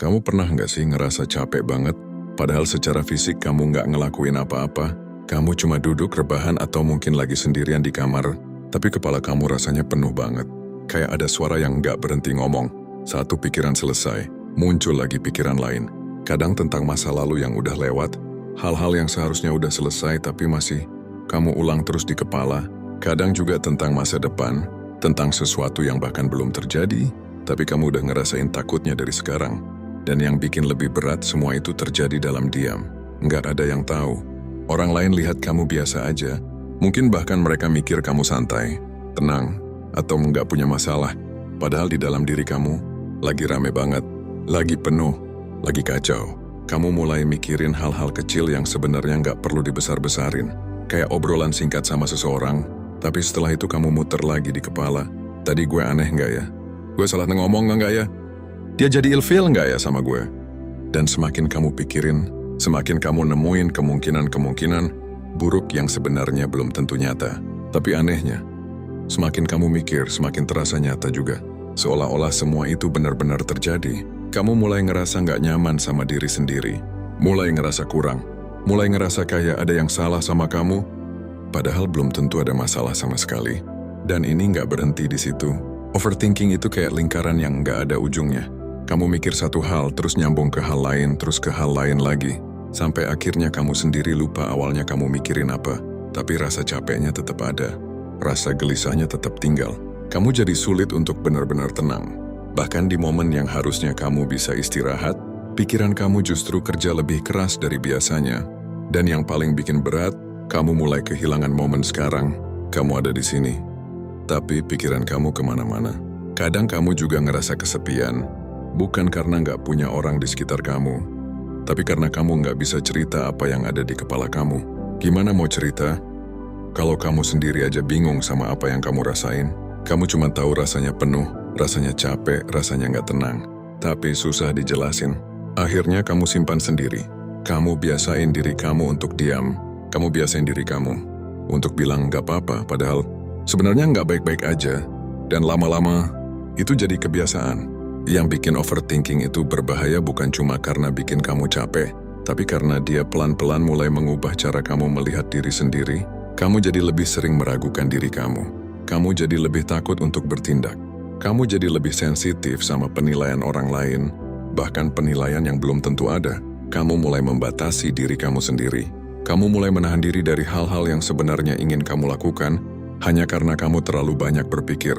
Kamu pernah nggak sih ngerasa capek banget, padahal secara fisik kamu nggak ngelakuin apa-apa? Kamu cuma duduk rebahan atau mungkin lagi sendirian di kamar, tapi kepala kamu rasanya penuh banget. Kayak ada suara yang nggak berhenti ngomong. Satu pikiran selesai, muncul lagi pikiran lain. Kadang tentang masa lalu yang udah lewat, hal-hal yang seharusnya udah selesai tapi masih kamu ulang terus di kepala. Kadang juga tentang masa depan, tentang sesuatu yang bahkan belum terjadi, tapi kamu udah ngerasain takutnya dari sekarang. Dan yang bikin lebih berat, semua itu terjadi dalam diam. Nggak ada yang tahu. Orang lain lihat kamu biasa aja. Mungkin bahkan mereka mikir kamu santai, tenang, atau nggak punya masalah. Padahal di dalam diri kamu, lagi rame banget, lagi penuh, lagi kacau. Kamu mulai mikirin hal-hal kecil yang sebenarnya nggak perlu dibesar-besarin. Kayak obrolan singkat sama seseorang, tapi setelah itu kamu muter lagi di kepala. Tadi gue aneh nggak ya? Gue salah ngomong nggak ya? Dia jadi ilfeel nggak ya sama gue? Dan semakin kamu pikirin, semakin kamu nemuin kemungkinan-kemungkinan buruk yang sebenarnya belum tentu nyata. Tapi anehnya, semakin kamu mikir, semakin terasa nyata juga. Seolah-olah semua itu benar-benar terjadi. Kamu mulai ngerasa nggak nyaman sama diri sendiri. Mulai ngerasa kurang. Mulai ngerasa kayak ada yang salah sama kamu. Padahal belum tentu ada masalah sama sekali. Dan ini nggak berhenti di situ. Overthinking itu kayak lingkaran yang nggak ada ujungnya. Kamu mikir satu hal, terus nyambung ke hal lain, terus ke hal lain lagi. Sampai akhirnya kamu sendiri lupa awalnya kamu mikirin apa. Tapi rasa capeknya tetap ada. Rasa gelisahnya tetap tinggal. Kamu jadi sulit untuk benar-benar tenang. Bahkan di momen yang harusnya kamu bisa istirahat, pikiran kamu justru kerja lebih keras dari biasanya. Dan yang paling bikin berat, kamu mulai kehilangan momen sekarang. Kamu ada di sini. Tapi pikiran kamu kemana-mana. Kadang kamu juga ngerasa kesepian. Bukan karena nggak punya orang di sekitar kamu, tapi karena kamu nggak bisa cerita apa yang ada di kepala kamu. Gimana mau cerita? Kalau kamu sendiri aja bingung sama apa yang kamu rasain. Kamu cuma tahu rasanya penuh, rasanya capek, rasanya nggak tenang. Tapi susah dijelasin. Akhirnya kamu simpan sendiri. Kamu biasain diri kamu untuk diam. Kamu biasain diri kamu untuk bilang nggak apa-apa, padahal sebenarnya nggak baik-baik aja. Dan lama-lama itu jadi kebiasaan. Yang bikin overthinking itu berbahaya bukan cuma karena bikin kamu capek, tapi karena dia pelan-pelan mulai mengubah cara kamu melihat diri sendiri. Kamu jadi lebih sering meragukan diri kamu. Kamu jadi lebih takut untuk bertindak. Kamu jadi lebih sensitif sama penilaian orang lain, bahkan penilaian yang belum tentu ada. Kamu mulai membatasi diri kamu sendiri. Kamu mulai menahan diri dari hal-hal yang sebenarnya ingin kamu lakukan, hanya karena kamu terlalu banyak berpikir.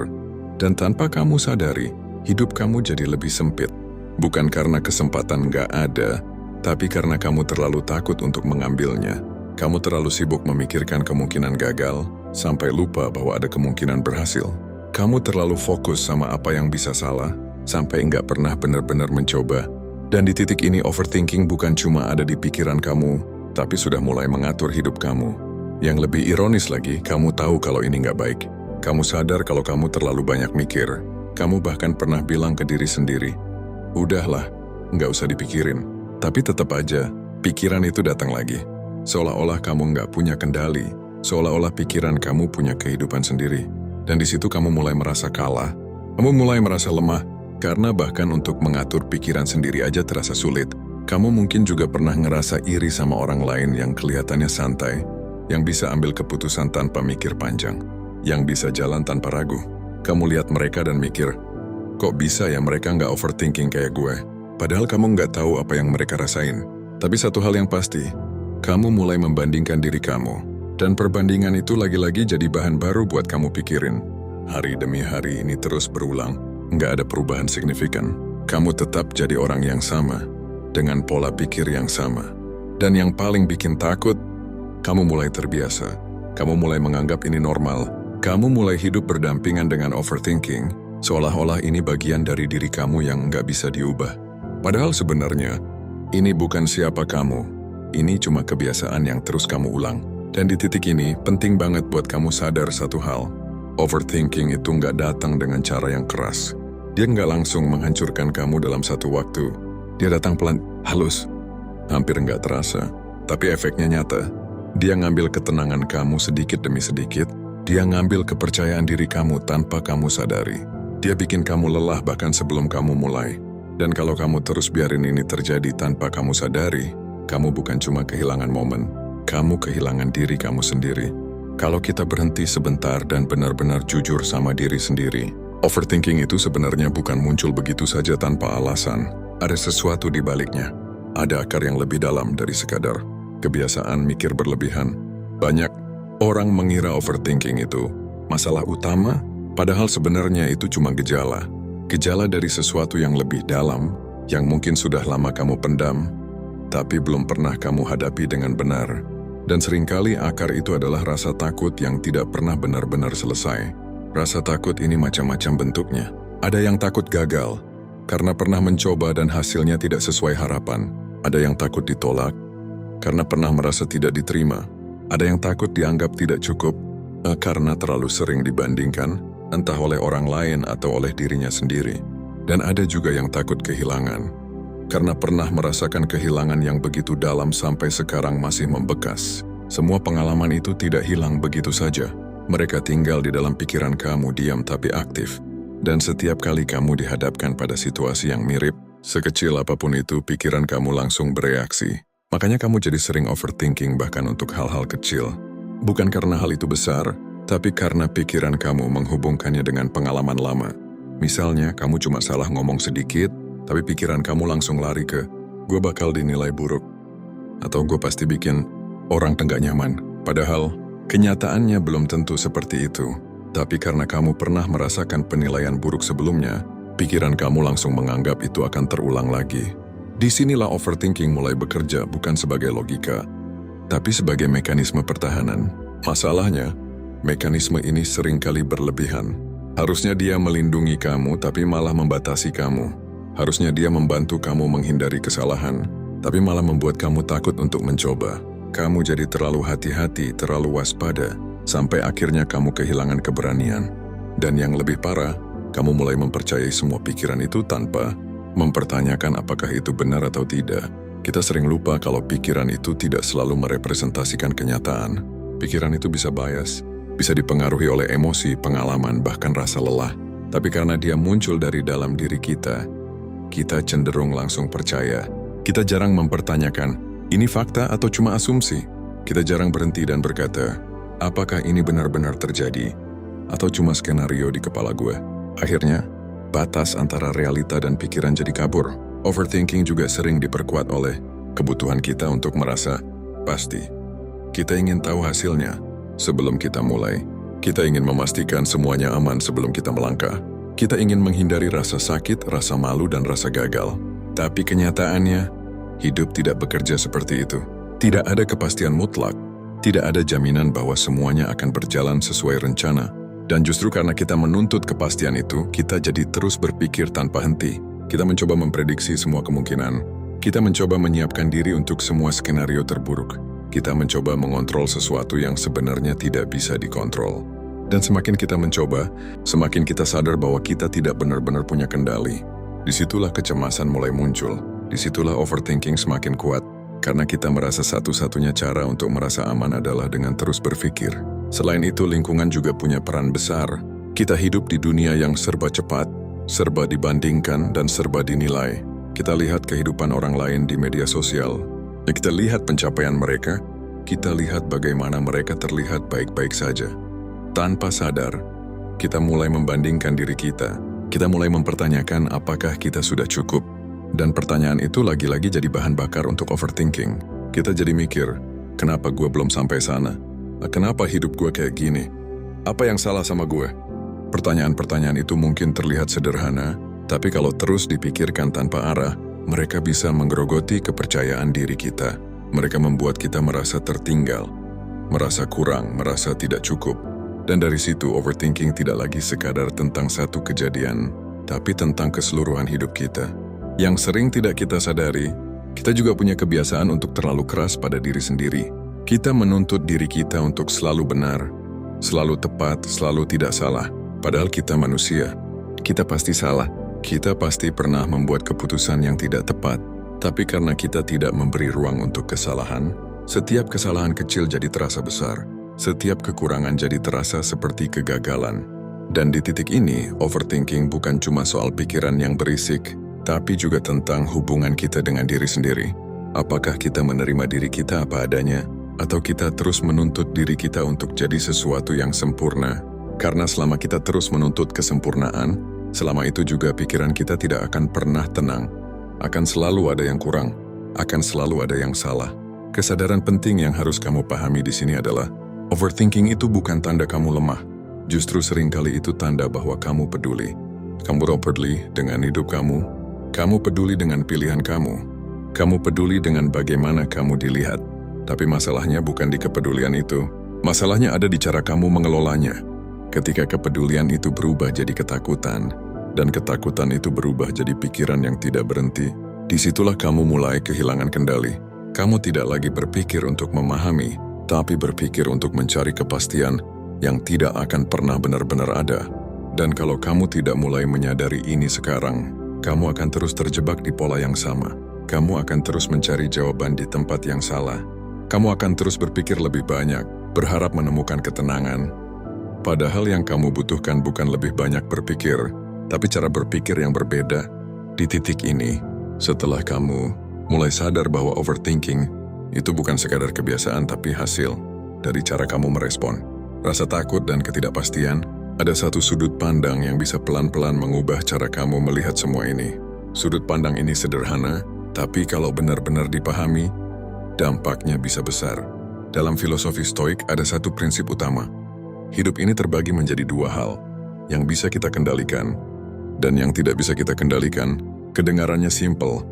Dan tanpa kamu sadari, hidup kamu jadi lebih sempit. Bukan karena kesempatan nggak ada, tapi karena kamu terlalu takut untuk mengambilnya. Kamu terlalu sibuk memikirkan kemungkinan gagal, sampai lupa bahwa ada kemungkinan berhasil. Kamu terlalu fokus sama apa yang bisa salah, sampai nggak pernah benar-benar mencoba. Dan di titik ini overthinking bukan cuma ada di pikiran kamu, tapi sudah mulai mengatur hidup kamu. Yang lebih ironis lagi, kamu tahu kalau ini nggak baik. Kamu sadar kalau kamu terlalu banyak mikir. Kamu bahkan pernah bilang ke diri sendiri, udahlah, nggak usah dipikirin. Tapi tetap aja, pikiran itu datang lagi. Seolah-olah kamu nggak punya kendali. Seolah-olah pikiran kamu punya kehidupan sendiri. Dan di situ kamu mulai merasa kalah. Kamu mulai merasa lemah, karena bahkan untuk mengatur pikiran sendiri aja terasa sulit. Kamu mungkin juga pernah ngerasa iri sama orang lain yang kelihatannya santai, yang bisa ambil keputusan tanpa mikir panjang, yang bisa jalan tanpa ragu. Kamu lihat mereka dan mikir, kok bisa ya mereka nggak overthinking kayak gue? Padahal kamu nggak tahu apa yang mereka rasain. Tapi satu hal yang pasti, kamu mulai membandingkan diri kamu. Dan perbandingan itu lagi-lagi jadi bahan baru buat kamu pikirin. Hari demi hari ini terus berulang. Nggak ada perubahan signifikan. Kamu tetap jadi orang yang sama, dengan pola pikir yang sama. Dan yang paling bikin takut, kamu mulai terbiasa. Kamu mulai menganggap ini normal. Kamu mulai hidup berdampingan dengan overthinking, seolah-olah ini bagian dari diri kamu yang nggak bisa diubah. Padahal sebenarnya, ini bukan siapa kamu. Ini cuma kebiasaan yang terus kamu ulang. Dan di titik ini, penting banget buat kamu sadar satu hal. Overthinking itu nggak datang dengan cara yang keras. Dia nggak langsung menghancurkan kamu dalam satu waktu. Dia datang pelan, halus, hampir nggak terasa. Tapi efeknya nyata. Dia ngambil ketenangan kamu sedikit demi sedikit. Dia ngambil kepercayaan diri kamu tanpa kamu sadari. Dia bikin kamu lelah bahkan sebelum kamu mulai. Dan kalau kamu terus biarin ini terjadi tanpa kamu sadari, kamu bukan cuma kehilangan momen, kamu kehilangan diri kamu sendiri. Kalau kita berhenti sebentar dan benar-benar jujur sama diri sendiri, overthinking itu sebenarnya bukan muncul begitu saja tanpa alasan. Ada sesuatu di baliknya. Ada akar yang lebih dalam dari sekadar kebiasaan mikir berlebihan. Banyak orang mengira overthinking itu masalah utama, padahal sebenarnya itu cuma gejala. Gejala dari sesuatu yang lebih dalam, yang mungkin sudah lama kamu pendam, tapi belum pernah kamu hadapi dengan benar. Dan seringkali akar itu adalah rasa takut yang tidak pernah benar-benar selesai. Rasa takut ini macam-macam bentuknya. Ada yang takut gagal, karena pernah mencoba dan hasilnya tidak sesuai harapan. Ada yang takut ditolak, karena pernah merasa tidak diterima. Ada yang takut dianggap tidak cukup, karena terlalu sering dibandingkan, entah oleh orang lain atau oleh dirinya sendiri. Dan ada juga yang takut kehilangan, karena pernah merasakan kehilangan yang begitu dalam sampai sekarang masih membekas. Semua pengalaman itu tidak hilang begitu saja. Mereka tinggal di dalam pikiran kamu diam tapi aktif. Dan setiap kali kamu dihadapkan pada situasi yang mirip, sekecil apapun itu, pikiran kamu langsung bereaksi. Makanya kamu jadi sering overthinking bahkan untuk hal-hal kecil. Bukan karena hal itu besar, tapi karena pikiran kamu menghubungkannya dengan pengalaman lama. Misalnya, kamu cuma salah ngomong sedikit, tapi pikiran kamu langsung lari ke, gue bakal dinilai buruk. Atau gue pasti bikin orang nggak nyaman. Padahal, kenyataannya belum tentu seperti itu. Tapi karena kamu pernah merasakan penilaian buruk sebelumnya, pikiran kamu langsung menganggap itu akan terulang lagi. Disinilah overthinking mulai bekerja bukan sebagai logika, tapi sebagai mekanisme pertahanan. Masalahnya, mekanisme ini seringkali berlebihan. Harusnya dia melindungi kamu, tapi malah membatasi kamu. Harusnya dia membantu kamu menghindari kesalahan, tapi malah membuat kamu takut untuk mencoba. Kamu jadi terlalu hati-hati, terlalu waspada, sampai akhirnya kamu kehilangan keberanian. Dan yang lebih parah, kamu mulai mempercayai semua pikiran itu tanpa mempertanyakan apakah itu benar atau tidak. Kita sering lupa kalau pikiran itu tidak selalu merepresentasikan kenyataan. Pikiran itu bisa bias, bisa dipengaruhi oleh emosi, pengalaman, bahkan rasa lelah. Tapi karena dia muncul dari dalam diri kita cenderung langsung percaya. Kita jarang mempertanyakan, ini fakta atau cuma asumsi? Kita jarang berhenti dan berkata, apakah ini benar-benar terjadi? Atau cuma skenario di kepala gue? Akhirnya, batas antara realita dan pikiran jadi kabur. Overthinking juga sering diperkuat oleh kebutuhan kita untuk merasa pasti. Kita ingin tahu hasilnya sebelum kita mulai. Kita ingin memastikan semuanya aman sebelum kita melangkah. Kita ingin menghindari rasa sakit, rasa malu, dan rasa gagal. Tapi kenyataannya, hidup tidak bekerja seperti itu. Tidak ada kepastian mutlak. Tidak ada jaminan bahwa semuanya akan berjalan sesuai rencana. Dan justru karena kita menuntut kepastian itu, kita jadi terus berpikir tanpa henti. Kita mencoba memprediksi semua kemungkinan. Kita mencoba menyiapkan diri untuk semua skenario terburuk. Kita mencoba mengontrol sesuatu yang sebenarnya tidak bisa dikontrol. Dan semakin kita mencoba, semakin kita sadar bahwa kita tidak benar-benar punya kendali. Disitulah kecemasan mulai muncul. Disitulah overthinking semakin kuat. Karena kita merasa satu-satunya cara untuk merasa aman adalah dengan terus berpikir. Selain itu, lingkungan juga punya peran besar. Kita hidup di dunia yang serba cepat, serba dibandingkan, dan serba dinilai. Kita lihat kehidupan orang lain di media sosial. Kita lihat pencapaian mereka. Kita lihat bagaimana mereka terlihat baik-baik saja. Tanpa sadar, kita mulai membandingkan diri kita. Kita mulai mempertanyakan apakah kita sudah cukup. Dan pertanyaan itu lagi-lagi jadi bahan bakar untuk overthinking. Kita jadi mikir, kenapa gue belum sampai sana? Kenapa hidup gue kayak gini? Apa yang salah sama gue? Pertanyaan-pertanyaan itu mungkin terlihat sederhana, tapi kalau terus dipikirkan tanpa arah, mereka bisa menggerogoti kepercayaan diri kita. Mereka membuat kita merasa tertinggal, merasa kurang, merasa tidak cukup. Dan dari situ overthinking tidak lagi sekadar tentang satu kejadian, tapi tentang keseluruhan hidup kita. Yang sering tidak kita sadari, kita juga punya kebiasaan untuk terlalu keras pada diri sendiri. Kita menuntut diri kita untuk selalu benar, selalu tepat, selalu tidak salah. Padahal kita manusia. Kita pasti salah. Kita pasti pernah membuat keputusan yang tidak tepat. Tapi karena kita tidak memberi ruang untuk kesalahan, setiap kesalahan kecil jadi terasa besar. Setiap kekurangan jadi terasa seperti kegagalan. Dan di titik ini, overthinking bukan cuma soal pikiran yang berisik, tapi juga tentang hubungan kita dengan diri sendiri. Apakah kita menerima diri kita apa adanya, atau kita terus menuntut diri kita untuk jadi sesuatu yang sempurna? Karena selama kita terus menuntut kesempurnaan, selama itu juga pikiran kita tidak akan pernah tenang. Akan selalu ada yang kurang, akan selalu ada yang salah. Kesadaran penting yang harus kamu pahami di sini adalah, overthinking itu bukan tanda kamu lemah. Justru seringkali itu tanda bahwa kamu peduli. Kamu peduli dengan hidup kamu. Kamu peduli dengan pilihan kamu. Kamu peduli dengan bagaimana kamu dilihat. Tapi masalahnya bukan di kepedulian itu. Masalahnya ada di cara kamu mengelolanya. Ketika kepedulian itu berubah jadi ketakutan, dan ketakutan itu berubah jadi pikiran yang tidak berhenti, disitulah kamu mulai kehilangan kendali. Kamu tidak lagi berpikir untuk memahami, tapi berpikir untuk mencari kepastian yang tidak akan pernah benar-benar ada. Dan kalau kamu tidak mulai menyadari ini sekarang, kamu akan terus terjebak di pola yang sama. Kamu akan terus mencari jawaban di tempat yang salah. Kamu akan terus berpikir lebih banyak, berharap menemukan ketenangan. Padahal yang kamu butuhkan bukan lebih banyak berpikir, tapi cara berpikir yang berbeda. Di titik ini, setelah kamu mulai sadar bahwa overthinking itu bukan sekadar kebiasaan tapi hasil dari cara kamu merespon rasa takut dan ketidakpastian, ada satu sudut pandang yang bisa pelan-pelan mengubah cara kamu melihat semua ini. Sudut pandang ini sederhana, tapi kalau benar-benar dipahami, dampaknya bisa besar. Dalam filosofi Stoik ada satu prinsip utama. Hidup ini terbagi menjadi dua hal, yang bisa kita kendalikan, dan yang tidak bisa kita kendalikan. Kedengarannya simpel,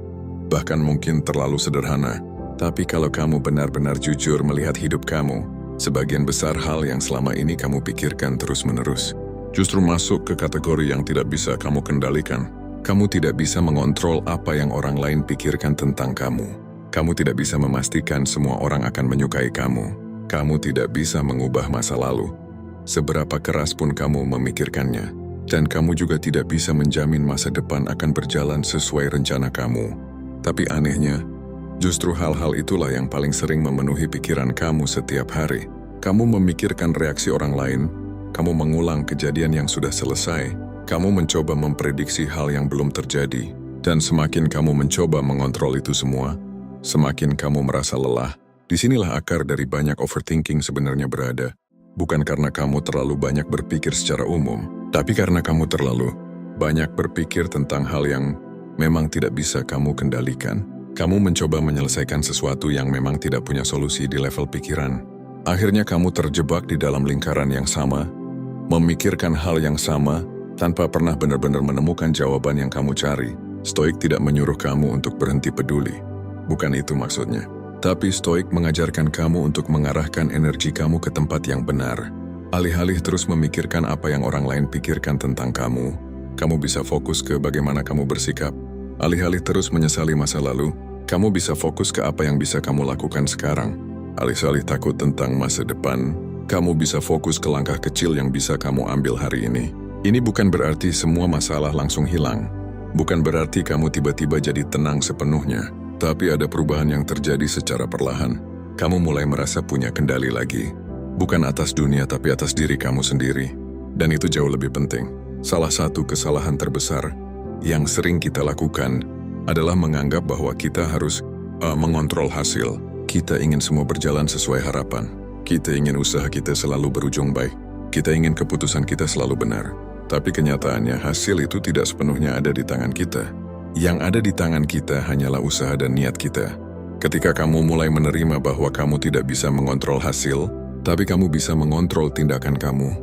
bahkan mungkin terlalu sederhana. Tapi kalau kamu benar-benar jujur melihat hidup kamu, sebagian besar hal yang selama ini kamu pikirkan terus-menerus justru masuk ke kategori yang tidak bisa kamu kendalikan. Kamu tidak bisa mengontrol apa yang orang lain pikirkan tentang kamu. Kamu tidak bisa memastikan semua orang akan menyukai kamu. Kamu tidak bisa mengubah masa lalu, seberapa keras pun kamu memikirkannya. Dan kamu juga tidak bisa menjamin masa depan akan berjalan sesuai rencana kamu. Tapi anehnya, justru hal-hal itulah yang paling sering memenuhi pikiran kamu setiap hari. Kamu memikirkan reaksi orang lain, kamu mengulang kejadian yang sudah selesai, kamu mencoba memprediksi hal yang belum terjadi, dan semakin kamu mencoba mengontrol itu semua, semakin kamu merasa lelah. Disinilah akar dari banyak overthinking sebenarnya berada. Bukan karena kamu terlalu banyak berpikir secara umum, tapi karena kamu terlalu banyak berpikir tentang hal yang memang tidak bisa kamu kendalikan. Kamu mencoba menyelesaikan sesuatu yang memang tidak punya solusi di level pikiran. Akhirnya kamu terjebak di dalam lingkaran yang sama, memikirkan hal yang sama, tanpa pernah benar-benar menemukan jawaban yang kamu cari. Stoik tidak menyuruh kamu untuk berhenti peduli. Bukan itu maksudnya. Tapi Stoik mengajarkan kamu untuk mengarahkan energi kamu ke tempat yang benar. Alih-alih terus memikirkan apa yang orang lain pikirkan tentang kamu, kamu bisa fokus ke bagaimana kamu bersikap. Alih-alih terus menyesali masa lalu, kamu bisa fokus ke apa yang bisa kamu lakukan sekarang. Alih-alih takut tentang masa depan, kamu bisa fokus ke langkah kecil yang bisa kamu ambil hari ini. Ini bukan berarti semua masalah langsung hilang. Bukan berarti kamu tiba-tiba jadi tenang sepenuhnya. Tapi ada perubahan yang terjadi secara perlahan. Kamu mulai merasa punya kendali lagi. Bukan atas dunia tapi atas diri kamu sendiri. Dan itu jauh lebih penting. Salah satu kesalahan terbesar yang sering kita lakukan adalah menganggap bahwa kita harus mengontrol hasil. Kita ingin semua berjalan sesuai harapan. Kita ingin usaha kita selalu berujung baik. Kita ingin keputusan kita selalu benar. Tapi kenyataannya hasil itu tidak sepenuhnya ada di tangan kita. Yang ada di tangan kita hanyalah usaha dan niat kita. Ketika kamu mulai menerima bahwa kamu tidak bisa mengontrol hasil, tapi kamu bisa mengontrol tindakan kamu,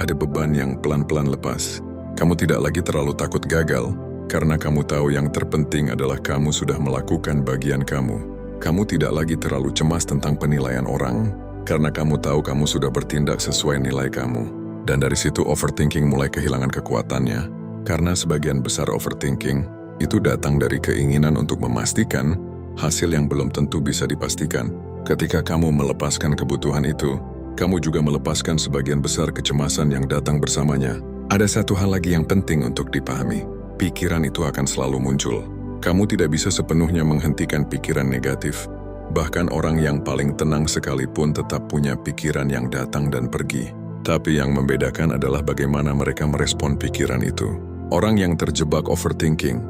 ada beban yang pelan-pelan lepas. Kamu tidak lagi terlalu takut gagal, karena kamu tahu yang terpenting adalah kamu sudah melakukan bagian kamu. Kamu tidak lagi terlalu cemas tentang penilaian orang, karena kamu tahu kamu sudah bertindak sesuai nilai kamu. Dan dari situ overthinking mulai kehilangan kekuatannya, karena sebagian besar overthinking itu datang dari keinginan untuk memastikan hasil yang belum tentu bisa dipastikan. Ketika kamu melepaskan kebutuhan itu, kamu juga melepaskan sebagian besar kecemasan yang datang bersamanya. Ada satu hal lagi yang penting untuk dipahami. Pikiran itu akan selalu muncul. Kamu tidak bisa sepenuhnya menghentikan pikiran negatif. Bahkan orang yang paling tenang sekalipun tetap punya pikiran yang datang dan pergi. Tapi yang membedakan adalah bagaimana mereka merespon pikiran itu. Orang yang terjebak overthinking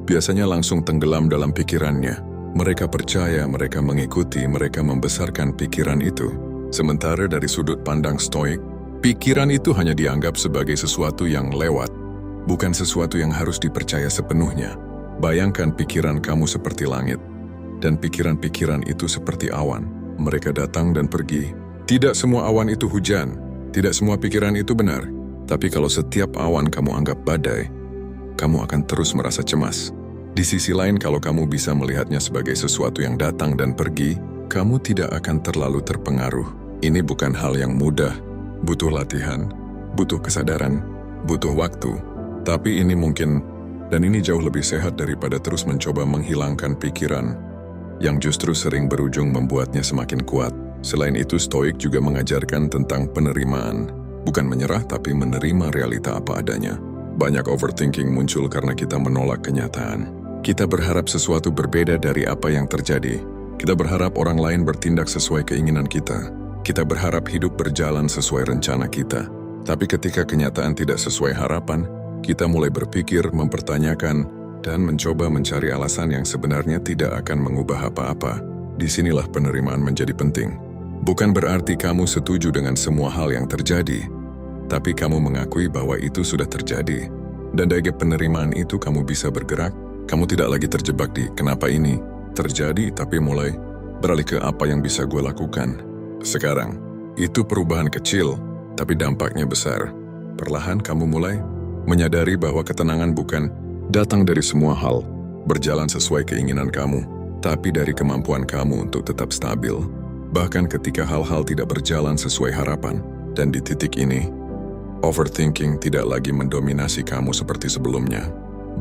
biasanya langsung tenggelam dalam pikirannya. Mereka percaya, mereka mengikuti, mereka membesarkan pikiran itu. Sementara dari sudut pandang Stoik, pikiran itu hanya dianggap sebagai sesuatu yang lewat, bukan sesuatu yang harus dipercaya sepenuhnya. Bayangkan pikiran kamu seperti langit, dan pikiran-pikiran itu seperti awan. Mereka datang dan pergi. Tidak semua awan itu hujan, tidak semua pikiran itu benar. Tapi kalau setiap awan kamu anggap badai, kamu akan terus merasa cemas. Di sisi lain, kalau kamu bisa melihatnya sebagai sesuatu yang datang dan pergi, kamu tidak akan terlalu terpengaruh. Ini bukan hal yang mudah, butuh latihan, butuh kesadaran, butuh waktu. Tapi ini mungkin, dan ini jauh lebih sehat daripada terus mencoba menghilangkan pikiran yang justru sering berujung membuatnya semakin kuat. Selain itu, Stoik juga mengajarkan tentang penerimaan. Bukan menyerah, tapi menerima realita apa adanya. Banyak overthinking muncul karena kita menolak kenyataan. Kita berharap sesuatu berbeda dari apa yang terjadi. Kita berharap orang lain bertindak sesuai keinginan kita. Kita berharap hidup berjalan sesuai rencana kita. Tapi ketika kenyataan tidak sesuai harapan, kita mulai berpikir, mempertanyakan, dan mencoba mencari alasan yang sebenarnya tidak akan mengubah apa-apa. Disinilah penerimaan menjadi penting. Bukan berarti kamu setuju dengan semua hal yang terjadi, tapi kamu mengakui bahwa itu sudah terjadi. Dan dari penerimaan itu kamu bisa bergerak. Kamu tidak lagi terjebak di kenapa ini terjadi, tapi mulai beralih ke apa yang bisa gue lakukan sekarang. Itu perubahan kecil, tapi dampaknya besar. Perlahan kamu mulai menyadari bahwa ketenangan bukan datang dari semua hal berjalan sesuai keinginan kamu, tapi dari kemampuan kamu untuk tetap stabil. Bahkan ketika hal-hal tidak berjalan sesuai harapan. Dan di titik ini, overthinking tidak lagi mendominasi kamu seperti sebelumnya.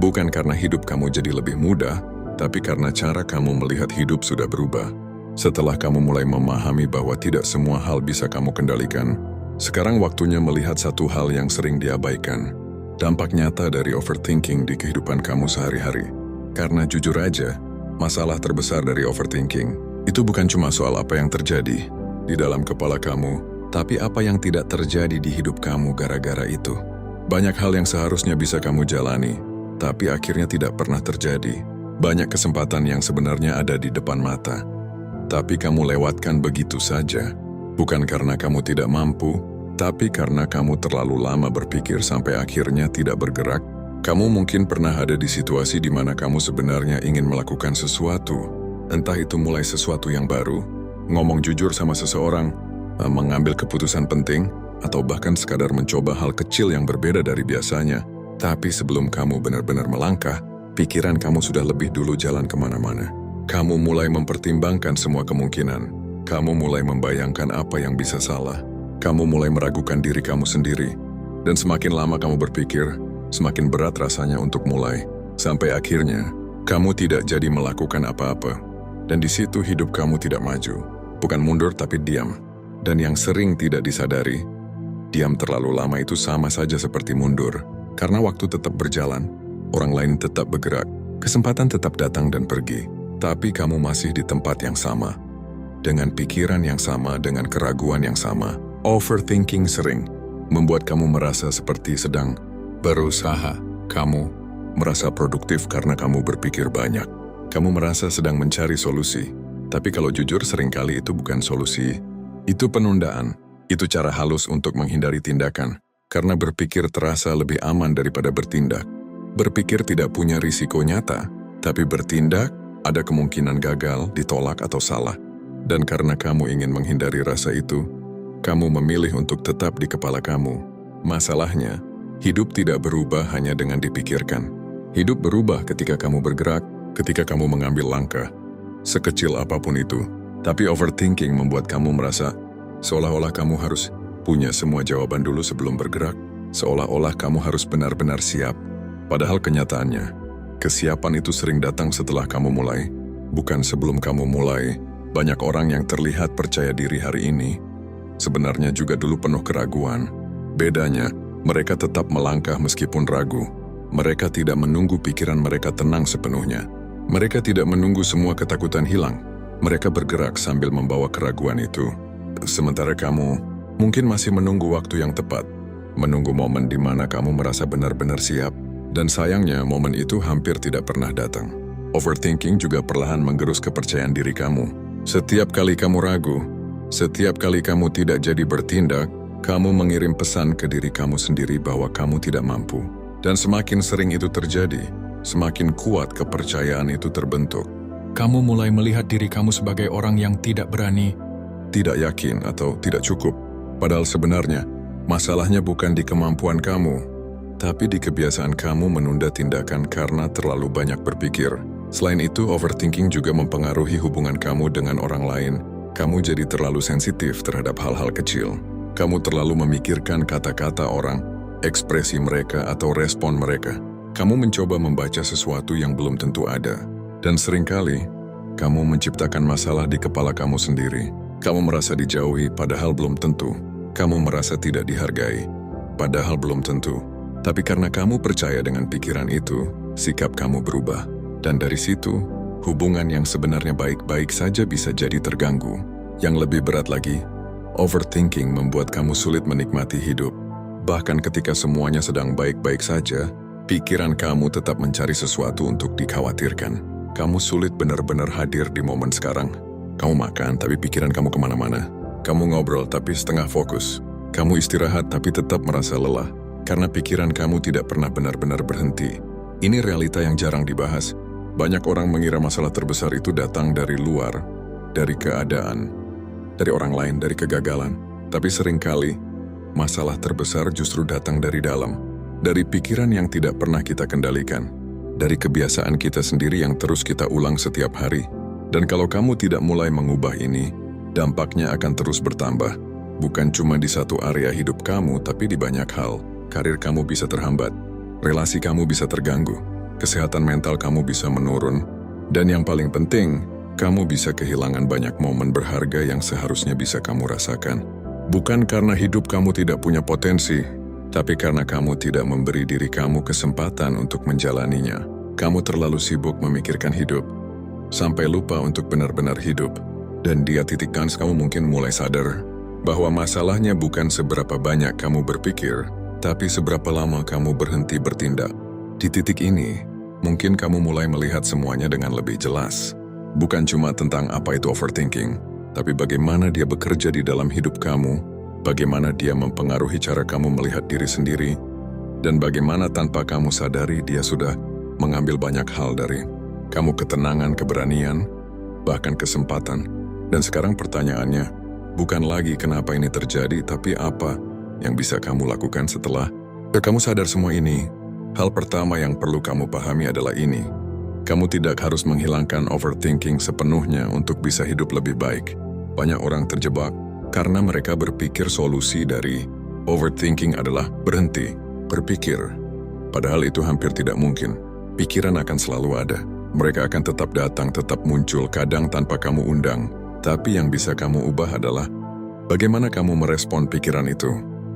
Bukan karena hidup kamu jadi lebih mudah, tapi karena cara kamu melihat hidup sudah berubah. Setelah kamu mulai memahami bahwa tidak semua hal bisa kamu kendalikan, sekarang waktunya melihat satu hal yang sering diabaikan. Dampak nyata dari overthinking di kehidupan kamu sehari-hari. Karena jujur aja, masalah terbesar dari overthinking itu bukan cuma soal apa yang terjadi di dalam kepala kamu, tapi apa yang tidak terjadi di hidup kamu gara-gara itu. Banyak hal yang seharusnya bisa kamu jalani, tapi akhirnya tidak pernah terjadi. Banyak kesempatan yang sebenarnya ada di depan mata, tapi kamu lewatkan begitu saja. Bukan karena kamu tidak mampu, tapi karena kamu terlalu lama berpikir sampai akhirnya tidak bergerak. Kamu mungkin pernah ada di situasi di mana kamu sebenarnya ingin melakukan sesuatu. Entah itu mulai sesuatu yang baru, ngomong jujur sama seseorang, mengambil keputusan penting, atau bahkan sekadar mencoba hal kecil yang berbeda dari biasanya. Tapi sebelum kamu benar-benar melangkah, pikiran kamu sudah lebih dulu jalan kemana-mana. Kamu mulai mempertimbangkan semua kemungkinan. Kamu mulai membayangkan apa yang bisa salah. Kamu mulai meragukan diri kamu sendiri. Dan semakin lama kamu berpikir, semakin berat rasanya untuk mulai. Sampai akhirnya, kamu tidak jadi melakukan apa-apa. Dan di situ hidup kamu tidak maju. Bukan mundur tapi diam. Dan yang sering tidak disadari, diam terlalu lama itu sama saja seperti mundur. Karena waktu tetap berjalan, orang lain tetap bergerak, kesempatan tetap datang dan pergi. Tapi kamu masih di tempat yang sama. Dengan pikiran yang sama, dengan keraguan yang sama. Overthinking sering membuat kamu merasa seperti sedang berusaha. Kamu merasa produktif karena kamu berpikir banyak. Kamu merasa sedang mencari solusi. Tapi kalau jujur, seringkali itu bukan solusi. Itu penundaan. Itu cara halus untuk menghindari tindakan. Karena berpikir terasa lebih aman daripada bertindak. Berpikir tidak punya risiko nyata, tapi bertindak ada kemungkinan gagal, ditolak atau salah. Dan karena kamu ingin menghindari rasa itu, kamu memilih untuk tetap di kepala kamu. Masalahnya, hidup tidak berubah hanya dengan dipikirkan. Hidup berubah ketika kamu bergerak, ketika kamu mengambil langkah, sekecil apapun itu. Tapi overthinking membuat kamu merasa seolah-olah kamu harus punya semua jawaban dulu sebelum bergerak, seolah-olah kamu harus benar-benar siap. Padahal kenyataannya, kesiapan itu sering datang setelah kamu mulai, bukan sebelum kamu mulai. Banyak orang yang terlihat percaya diri hari ini, sebenarnya juga dulu penuh keraguan. Bedanya, mereka tetap melangkah meskipun ragu. Mereka tidak menunggu pikiran mereka tenang sepenuhnya. Mereka tidak menunggu semua ketakutan hilang. Mereka bergerak sambil membawa keraguan itu. Sementara kamu mungkin masih menunggu waktu yang tepat, menunggu momen di mana kamu merasa benar-benar siap. Dan sayangnya, momen itu hampir tidak pernah datang. Overthinking juga perlahan menggerus kepercayaan diri kamu. Setiap kali kamu ragu, setiap kali kamu tidak jadi bertindak, kamu mengirim pesan ke diri kamu sendiri bahwa kamu tidak mampu. Dan semakin sering itu terjadi, semakin kuat kepercayaan itu terbentuk. Kamu mulai melihat diri kamu sebagai orang yang tidak berani, tidak yakin, atau tidak cukup. Padahal sebenarnya, masalahnya bukan di kemampuan kamu, tapi di kebiasaan kamu menunda tindakan karena terlalu banyak berpikir. Selain itu, overthinking juga mempengaruhi hubungan kamu dengan orang lain. Kamu jadi terlalu sensitif terhadap hal-hal kecil. Kamu terlalu memikirkan kata-kata orang, ekspresi mereka, atau respon mereka. Kamu mencoba membaca sesuatu yang belum tentu ada. Dan seringkali, kamu menciptakan masalah di kepala kamu sendiri. Kamu merasa dijauhi, padahal belum tentu. Kamu merasa tidak dihargai, padahal belum tentu. Tapi karena kamu percaya dengan pikiran itu, sikap kamu berubah. Dan dari situ, hubungan yang sebenarnya baik-baik saja bisa jadi terganggu. Yang lebih berat lagi, overthinking membuat kamu sulit menikmati hidup. Bahkan ketika semuanya sedang baik-baik saja, pikiran kamu tetap mencari sesuatu untuk dikhawatirkan. Kamu sulit benar-benar hadir di momen sekarang. Kamu makan, tapi pikiran kamu kemana-mana. Kamu ngobrol, tapi setengah fokus. Kamu istirahat, tapi tetap merasa lelah. Karena pikiran kamu tidak pernah benar-benar berhenti. Ini realita yang jarang dibahas. Banyak orang mengira masalah terbesar itu datang dari luar, dari keadaan, dari orang lain, dari kegagalan. Tapi seringkali, masalah terbesar justru datang dari dalam. Dari pikiran yang tidak pernah kita kendalikan. Dari kebiasaan kita sendiri yang terus kita ulang setiap hari. Dan kalau kamu tidak mulai mengubah ini, dampaknya akan terus bertambah. Bukan cuma di satu area hidup kamu, tapi di banyak hal. Karir kamu bisa terhambat, relasi kamu bisa terganggu, kesehatan mental kamu bisa menurun, dan yang paling penting, kamu bisa kehilangan banyak momen berharga yang seharusnya bisa kamu rasakan. Bukan karena hidup kamu tidak punya potensi, tapi karena kamu tidak memberi diri kamu kesempatan untuk menjalaninya. Kamu terlalu sibuk memikirkan hidup, sampai lupa untuk benar-benar hidup. Dan di titik kamu mungkin mulai sadar bahwa masalahnya bukan seberapa banyak kamu berpikir, tapi seberapa lama kamu berhenti bertindak. Di titik ini, mungkin kamu mulai melihat semuanya dengan lebih jelas. Bukan cuma tentang apa itu overthinking, tapi bagaimana dia bekerja di dalam hidup kamu, bagaimana dia mempengaruhi cara kamu melihat diri sendiri, dan bagaimana tanpa kamu sadari dia sudah mengambil banyak hal dari kamu, ketenangan, keberanian, bahkan kesempatan. Dan sekarang pertanyaannya, bukan lagi kenapa ini terjadi, tapi apa yang bisa kamu lakukan setelah kamu sadar semua ini. Hal pertama yang perlu kamu pahami adalah ini. Kamu tidak harus menghilangkan overthinking sepenuhnya untuk bisa hidup lebih baik. Banyak orang terjebak karena mereka berpikir solusi dari overthinking adalah berhenti berpikir. Padahal itu hampir tidak mungkin. Pikiran akan selalu ada. Mereka akan tetap datang, tetap muncul, kadang tanpa kamu undang. Tapi yang bisa kamu ubah adalah bagaimana kamu merespon pikiran itu.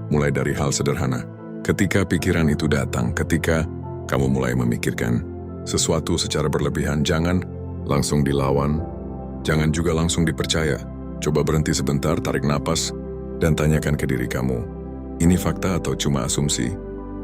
Mulai dari hal sederhana. Ketika pikiran itu datang, ketika kamu mulai memikirkan sesuatu secara berlebihan, jangan langsung dilawan, jangan juga langsung dipercaya. Coba berhenti sebentar, tarik napas, dan tanyakan ke diri kamu, ini fakta atau cuma asumsi?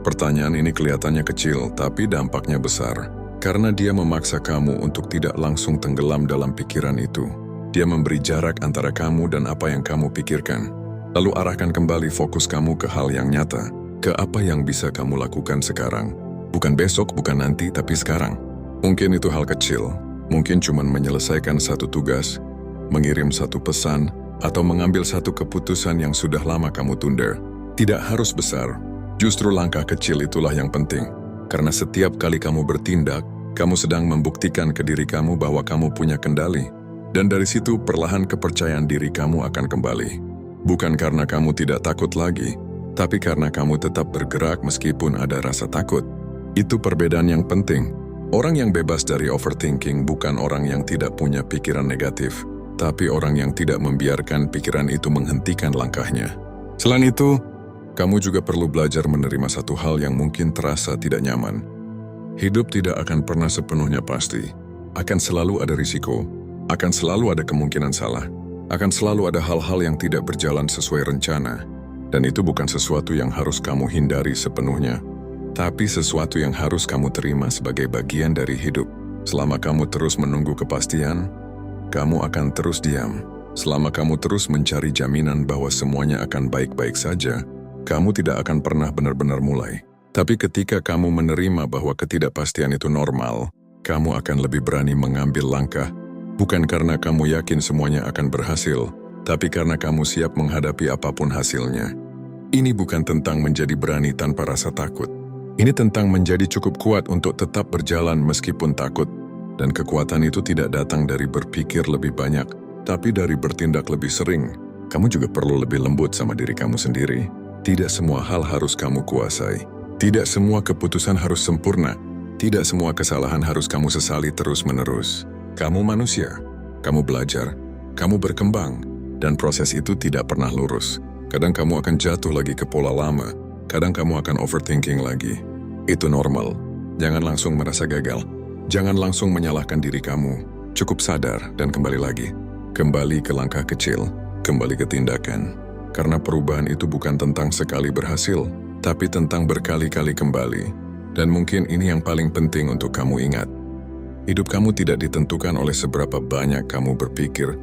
Pertanyaan ini kelihatannya kecil, tapi dampaknya besar. Karena dia memaksa kamu untuk tidak langsung tenggelam dalam pikiran itu. Dia memberi jarak antara kamu dan apa yang kamu pikirkan. Lalu arahkan kembali fokus kamu ke hal yang nyata, ke apa yang bisa kamu lakukan sekarang. Bukan besok, bukan nanti, tapi sekarang. Mungkin itu hal kecil, mungkin cuma menyelesaikan satu tugas, mengirim satu pesan, atau mengambil satu keputusan yang sudah lama kamu tunda. Tidak harus besar, justru langkah kecil itulah yang penting. Karena setiap kali kamu bertindak, kamu sedang membuktikan ke diri kamu bahwa kamu punya kendali. Dan dari situ perlahan kepercayaan diri kamu akan kembali. Bukan karena kamu tidak takut lagi, tapi karena kamu tetap bergerak meskipun ada rasa takut. Itu perbedaan yang penting. Orang yang bebas dari overthinking bukan orang yang tidak punya pikiran negatif, tapi orang yang tidak membiarkan pikiran itu menghentikan langkahnya. Selain itu, kamu juga perlu belajar menerima satu hal yang mungkin terasa tidak nyaman. Hidup tidak akan pernah sepenuhnya pasti. Akan selalu ada risiko, akan selalu ada kemungkinan salah, akan selalu ada hal-hal yang tidak berjalan sesuai rencana. Dan itu bukan sesuatu yang harus kamu hindari sepenuhnya. tapi sesuatu yang harus kamu terima sebagai bagian dari hidup. Selama kamu terus menunggu kepastian, kamu akan terus diam. Selama kamu terus mencari jaminan bahwa semuanya akan baik-baik saja, kamu tidak akan pernah benar-benar mulai. Tapi ketika kamu menerima bahwa ketidakpastian itu normal, kamu akan lebih berani mengambil langkah, bukan karena kamu yakin semuanya akan berhasil, tapi karena kamu siap menghadapi apapun hasilnya. Ini bukan tentang menjadi berani tanpa rasa takut. Ini tentang menjadi cukup kuat untuk tetap berjalan meskipun takut. Dan kekuatan itu tidak datang dari berpikir lebih banyak, tapi dari bertindak lebih sering. Kamu juga perlu lebih lembut sama diri kamu sendiri. Tidak semua hal harus kamu kuasai. Tidak semua keputusan harus sempurna. Tidak semua kesalahan harus kamu sesali terus-menerus. Kamu manusia, kamu belajar, kamu berkembang, dan proses itu tidak pernah lurus. Kadang kamu akan jatuh lagi ke pola lama, kadang kamu akan overthinking lagi. Itu normal. Jangan langsung merasa gagal. Jangan langsung menyalahkan diri kamu. Cukup sadar dan kembali lagi. Kembali ke langkah kecil, kembali ke tindakan. Karena perubahan itu bukan tentang sekali berhasil, tapi tentang berkali-kali kembali. Dan mungkin ini yang paling penting untuk kamu ingat. Hidup kamu tidak ditentukan oleh seberapa banyak kamu berpikir,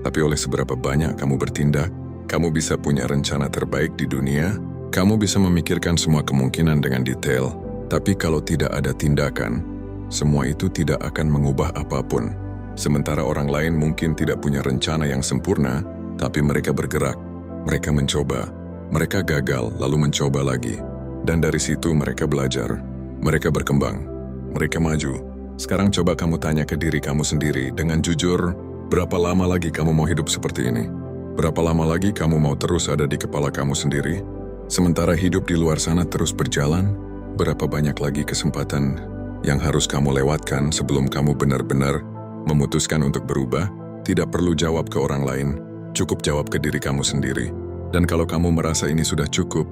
tapi oleh seberapa banyak kamu bertindak. Kamu bisa punya rencana terbaik di dunia, kamu bisa memikirkan semua kemungkinan dengan detail, tapi kalau tidak ada tindakan, semua itu tidak akan mengubah apapun. Sementara orang lain mungkin tidak punya rencana yang sempurna, tapi mereka bergerak, mereka mencoba, mereka gagal lalu mencoba lagi. Dan dari situ mereka belajar, mereka berkembang, mereka maju. Sekarang coba kamu tanya ke diri kamu sendiri dengan jujur, berapa lama lagi kamu mau hidup seperti ini? Berapa lama lagi kamu mau terus ada di kepala kamu sendiri? Sementara hidup di luar sana terus berjalan, berapa banyak lagi kesempatan yang harus kamu lewatkan sebelum kamu benar-benar memutuskan untuk berubah? Tidak perlu jawab ke orang lain, cukup jawab ke diri kamu sendiri. Dan kalau kamu merasa ini sudah cukup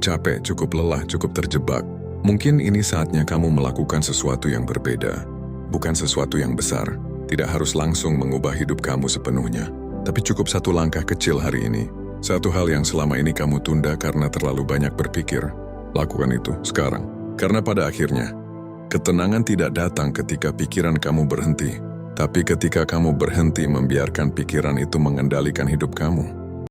capek, cukup lelah, cukup terjebak, mungkin ini saatnya kamu melakukan sesuatu yang berbeda. Bukan sesuatu yang besar, tidak harus langsung mengubah hidup kamu sepenuhnya. Tapi cukup satu langkah kecil hari ini. Satu hal yang selama ini kamu tunda karena terlalu banyak berpikir. Lakukan itu sekarang. Karena pada akhirnya, ketenangan tidak datang ketika pikiran kamu berhenti, tapi ketika kamu berhenti membiarkan pikiran itu mengendalikan hidup kamu.